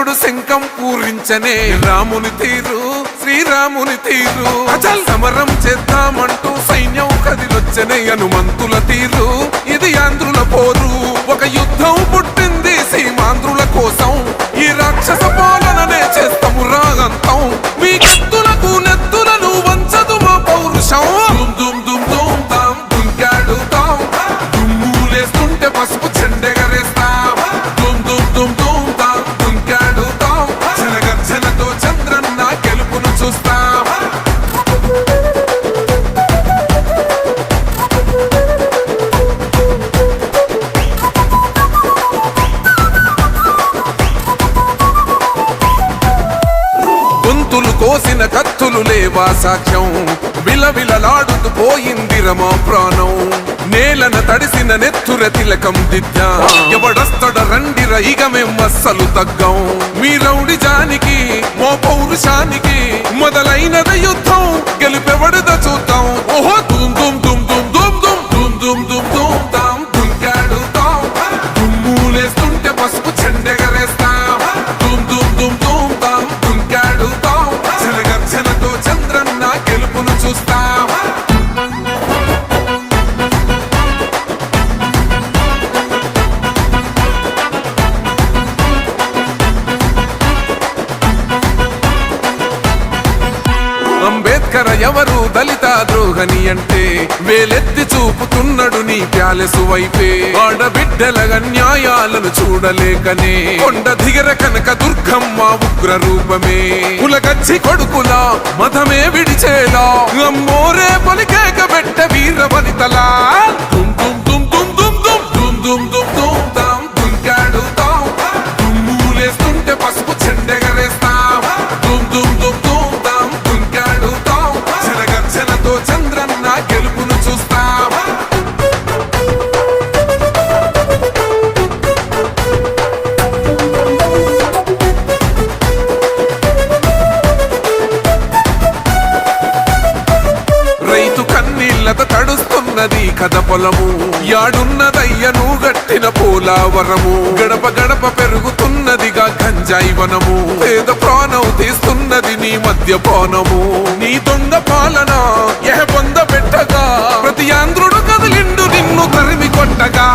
కృష్ణుడు శంఖం పూరించనే రాముని తీరు శ్రీరాముని తీరు అచల్ సమరం చేద్దామంటూ సైన్యం కదిలొచ్చనే హనుమంతుల తీరు ఇది ఆంధ్రుల పోరు ఒక యుద్ధం పుట్టింది సీమాంధ్రుల కోసం ఈ రాక్షస పాలననే చేస్తాము రాగంతం మీ కత్తులకు నెత్తులను వంచదు మా పౌరుషం దుమ్ దుమ్ దుమ్ తాం దుంకాడుతాం దుమ్ములేస్తుంటే పసుపు చెండెగరేస్తాం దుమ్ దుమ్ దుమ్ దుమ్ తాం దుంకాడుతాం జనగర్జనతో చంద్రన్న గెలుపును చూస్తాం గొంతులు కోసిన కత్తులు లేవా సాక్ష్యం విలవిలలాడుతూ పోయింది రమా ప్రాణం నేలన తడిసిన నెత్తుర తిలకం దిద్దా ఎవడస్తడ రండిర ఇక మేం అస్సలు తగ్గం మీ రౌడి జానికి మో పౌరుషానికి మొదలైనద యుద్ధం గెలుపెవడద చూద్దాం ఓహో దుమ్ దుమ్ దుమ్ దుమ్ దుమ్ దుమ్ దుమ్ దుమ్ దుమ్ దుమ్ తాం దుంకాడుతాం దుమ్ములేస్తుంటే పసుపు చెండెగరేస్తాం దుమ్ దుమ్ దుమ్ దుమ్ తాం దుంకాడుతాం జనగర్జనతో చంద్రన్న గెలుపును చూస్తాం అంబేద్కర్ ఎవరు దళిత ద్రోహని అంటే వేలెత్తి చూపుతున్నాడు నీ ప్యాలెసు వైపే ఆడబిడ్డల న్యాయాలను చూడలేకనే కొండ దిగర కనక దుర్గమ్మ ఉగ్ర రూపమే కులగచ్చి కొడుకులా మతమే విడిచేలా అమ్మోరే పలికేక పెట్ట వీర వనితలా దుమ్ దుమ్ దుమ్ దుమ్ దుమ్ దుమ్ దుమ్ దుమ్ దుమ్ తాం దుంకాడుతాం దుమ్ములేస్తుంటే పసుపు చెండెగరేస్తాం దుమ్ దుమ్ దుమ్ దుమ్ తాం దుంకాడుతాం జనగర్జనతో చంద్రన్న గెలుపును చూస్తాం రైతు కన్నీళ్లత తడుస్తున్నది కథ పొలము యాడున్నదయ్యను గట్టిన పోలావరము గడప గడప పెరుగుతున్నదిగా గంజాయి వనము పేద ప్రాణం తీస్తున్నది నీ మద్యపానము నీ దొంగ పాలన ఎహ పొంద పెట్టగా ప్రతి ఆంధ్రుడు కదిలిండు నిన్ను తరిమి కొట్టగా